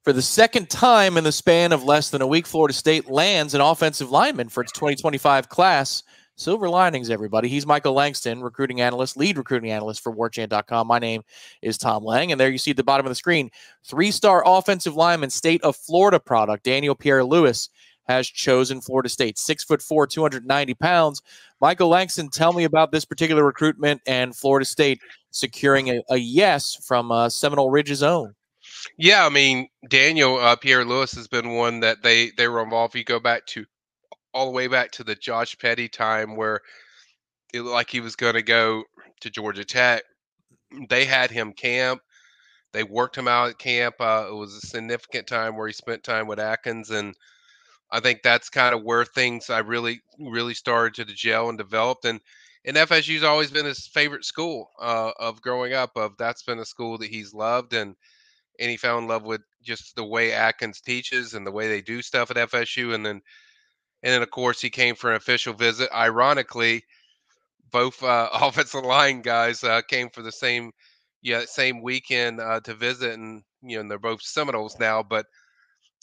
For the second time in the span of less than a week, Florida State lands an offensive lineman for its 2025 class. Silver linings, everybody. He's Michael Langston, recruiting analyst, lead recruiting analyst for Warchant.com. My name is Tom Lang, and there you see at the bottom of the screen, three-star offensive lineman, state of Florida product, Pierre Louis, has chosen Florida State. 6'4", 290 pounds. Michael Langston, tell me about this particular recruitment and Florida State securing a yes from Seminole Ridge's own. Yeah, I mean, Pierre Louis has been one that they were involved. You go back to all the way back to the Josh Petty time where it looked like he was going to go to Georgia Tech. They had him camp. They worked him out at camp. It was a significant time where he spent time with Atkins, and I think that's kind of where things I really started to gel and developed. And FSU's always been his favorite school of growing up. That's been a school that he's loved, and he fell in love with just the way Atkins teaches and the way they do stuff at FSU. And then of course he came for an official visit. Ironically, both offensive line guys came for the same weekend to visit, and and they're both Seminoles now. But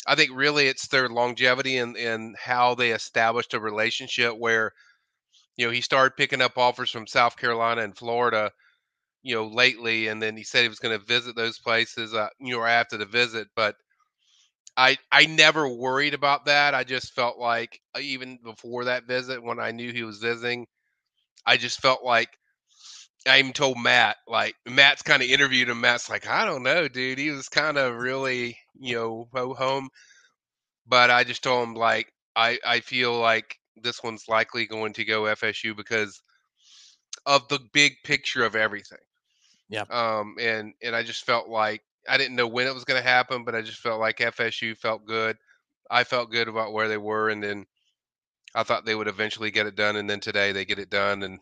I think really it's their longevity and how they established a relationship where he started picking up offers from South Carolina and Florida lately, and then he said he was going to visit those places after the visit. But I never worried about that. I just felt like even before that visit, when I knew he was visiting, I just felt like I even told Matt, like Matt's kind of interviewed him. Matt's like, I don't know, dude. He was kind of really, ho hum. But I just told him like I feel like this one's likely going to go FSU because of the big picture of everything. Yeah. And I just felt like I didn't know when it was going to happen, but I just felt like FSU felt good. I felt good about where they were, and then I thought they would eventually get it done, and then today they get it done, and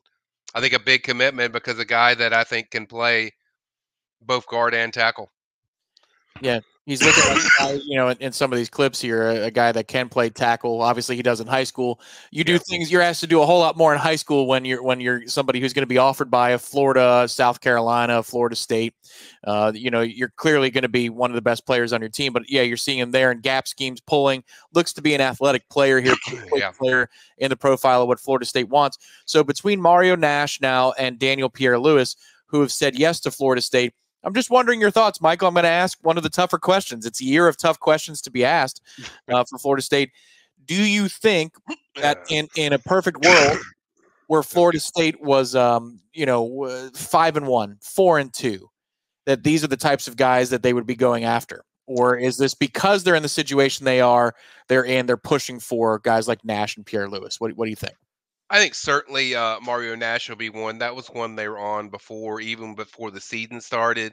I think a big commitment because a guy that I think can play both guard and tackle. Yeah, he's looking like a guy, in some of these clips here, a guy that can play tackle. Obviously, he does in high school. You do things you're asked to do a whole lot more in high school when you're somebody who's going to be offered by a Florida, South Carolina, Florida State. You're clearly going to be one of the best players on your team. But yeah, you're seeing him there in gap schemes, pulling. Looks to be an athletic player here, player in the profile of what Florida State wants. So between Mario Nash now and Pierre Louis, who have said yes to Florida State, I'm just wondering your thoughts, Michael. I'm going to ask one of the tougher questions. It's a year of tough questions to be asked for Florida State. Do you think that in a perfect world where Florida State was, 5-1, 4-2, that these are the types of guys that they would be going after? Or is this because they're in the situation they're pushing for guys like Nash and Pierre Louis? What do you think? I think certainly Mario Nash will be one. That was one they were on even before the season started.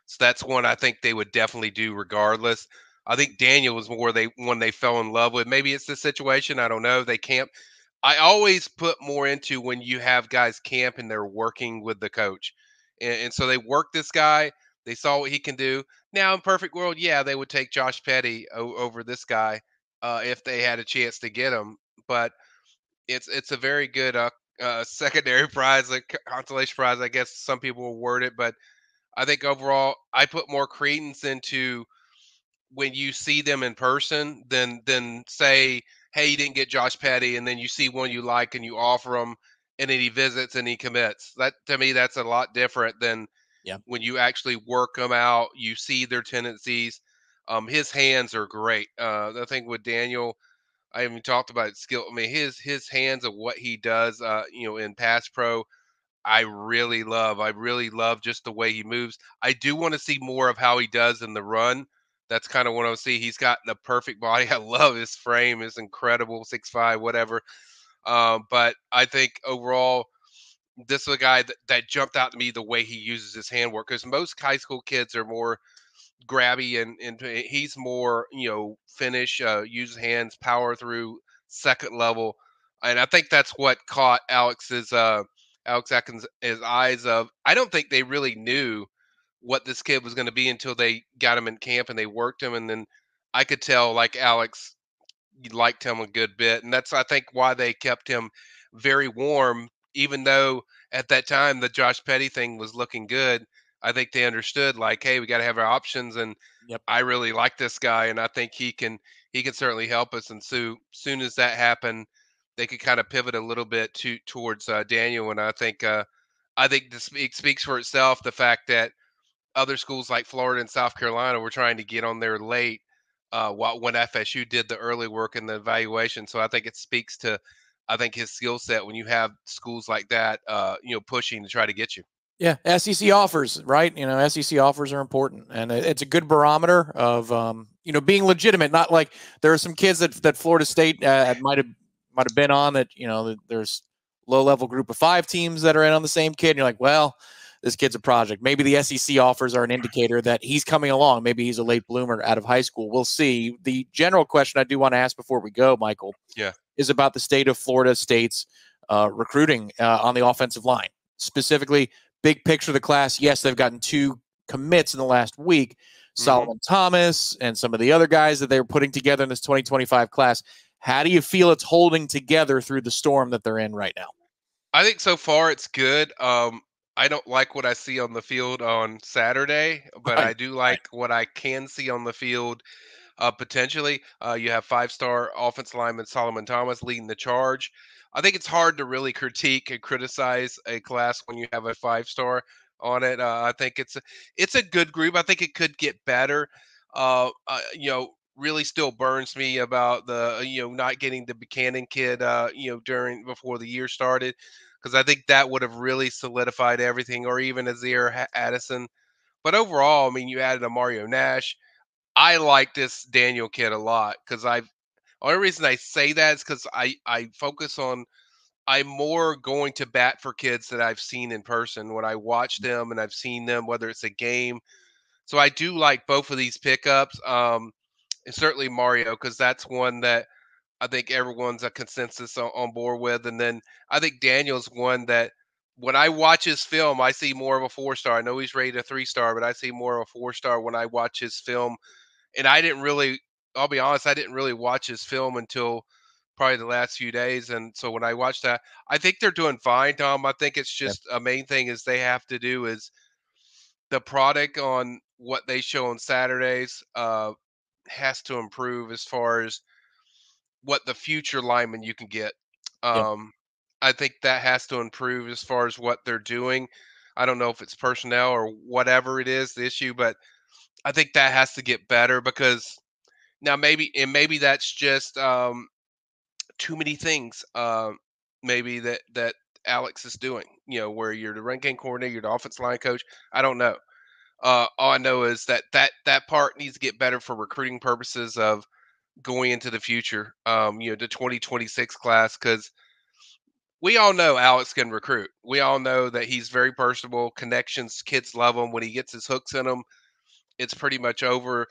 So that's one I think they would definitely do regardless. I think Daniel was more one they fell in love with. Maybe it's the situation. I don't know. They camp. I always put more into when you have guys camp and they're working with the coach. And so they worked this guy. They saw what he can do. Now, in perfect world, yeah, they would take Josh Petty over this guy if they had a chance to get him. But it's a very good secondary prize, a consolation prize, I guess some people will word it. But I think overall, I put more credence into when you see them in person than say, hey, you didn't get Josh Petty, and then you see one you like and you offer him, and then he visits and he commits. That to me, that's a lot different than when you actually work them out. You see their tendencies. His hands are great. The thing with Daniel, I even talked about skill. I mean, his hands of what he does, in pass pro, I really love. I really love just the way he moves. I do want to see more of how he does in the run. That's kind of what I see. He's got the perfect body. I love his frame. It's incredible, 6'5", whatever. But I think overall, this is a guy that jumped out to me the way he uses his handwork. Because most high school kids are more grabby and he's more finish, use hands, power through second level. And I think that's what caught Alex Atkins' eyes. Of I don't think they really knew what this kid was going to be until they got him in camp and they worked him, and then I could tell like Alex liked him a good bit, and that's I think why they kept him very warm, even though at that time the Josh Petty thing was looking good. I think they understood like, hey, we got to have our options, and Yep. I really like this guy, and I think he can certainly help us. And so soon as that happened, they could kind of pivot a little bit towards Daniel, and I think this it speaks for itself. The fact that other schools like Florida and South Carolina were trying to get on there late, when FSU did the early work and the evaluation. So I think it speaks to, I think his skill set when you have schools like that, pushing to try to get you. Yeah, SEC offers, right? SEC offers are important, and it's a good barometer of being legitimate. Not like there are some kids that Florida State might have been on that. There's low level group of 5 teams that are in on the same kid. And you're like, well, this kid's a project. Maybe the SEC offers are an indicator that he's coming along. Maybe he's a late bloomer out of high school. We'll see. The general question I do want to ask before we go, Michael, is about the state of Florida State's recruiting on the offensive line, specifically. Big picture of the class, yes, they've gotten 2 commits in the last week, Solomon Thomas and some of the other guys that they were putting together in this 2025 class. How do you feel it's holding together through the storm that they're in right now? I think so far it's good. I don't like what I see on the field on Saturday, but I do like what I can see on the field. Potentially, you have 5-star offensive lineman Solomon Thomas leading the charge. I think it's hard to really critique and criticize a class when you have a 5-star on it. I think it's a good group. I think it could get better. Really still burns me about the not getting the Buchanan kid during before the year started, because I think that would have really solidified everything, or even Azir Addison. But overall, I mean, you added a Mario Nash. I like this Daniel kid a lot because only reason I say that is because I focus on, I'm more going to bat for kids that I've seen in person when I watch them and I've seen them, whether it's a game. So I do like both of these pickups. And certainly Mario, because that's one that I think everyone's a consensus on board with. And then I think Daniel's one that when I watch his film, I see more of a 4-star. I know he's rated a 3-star, but I see more of a 4-star when I watch his film. And I'll be honest, I didn't really watch his film until probably the last few days. And so when I watched that, I think they're doing fine, Tom. I think it's just a main thing is they have to do is the product on what they show on Saturdays has to improve as far as what the future lineman you can get. Yep. I think that has to improve as far as what they're doing. I don't know if it's personnel or whatever it is, the issue, but I think that has to get better because now maybe that's just too many things. Maybe that Alex is doing. Where you're the run game coordinator, you're the offensive line coach. I don't know. All I know is that part needs to get better for recruiting purposes of going into the future. The 2026 class, because we all know Alex can recruit. We all know that he's very personable. Connections, kids love him. When he gets his hooks in them, it's pretty much over.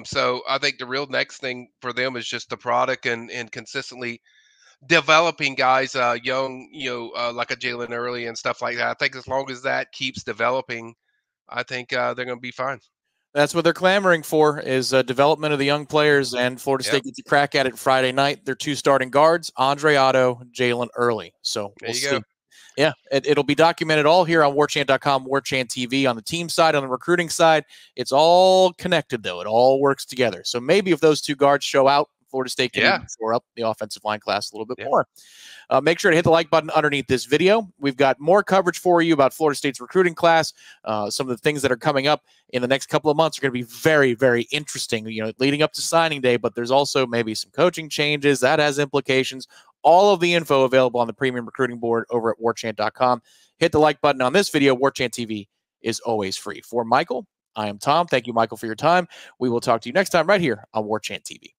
So I think the real next thing for them is just the product and consistently developing guys, young, like a Jalen Early and stuff like that. I think as long as that keeps developing, I think they're going to be fine. That's what they're clamoring for is development of the young players, and Florida State gets a crack at it Friday night. Their 2 starting guards, Andre Otto, Jalen Early. So we'll see. Go. Yeah, it'll be documented all here on Warchant.com, Warchant TV, on the team side, on the recruiting side. It's all connected, though. It all works together. So maybe if those 2 guards show out, Florida State can even shore up the offensive line class a little bit more. Make sure to hit the like button underneath this video. We've got more coverage for you about Florida State's recruiting class. Some of the things that are coming up in the next couple of months are going to be very, very interesting, leading up to signing day, but there's also maybe some coaching changes. That has implications. All of the info available on the premium recruiting board over at warchant.com. Hit the like button on this video. Warchant TV is always free. For Michael, I am Tom. Thank you, Michael, for your time. We will talk to you next time right here on Warchant TV.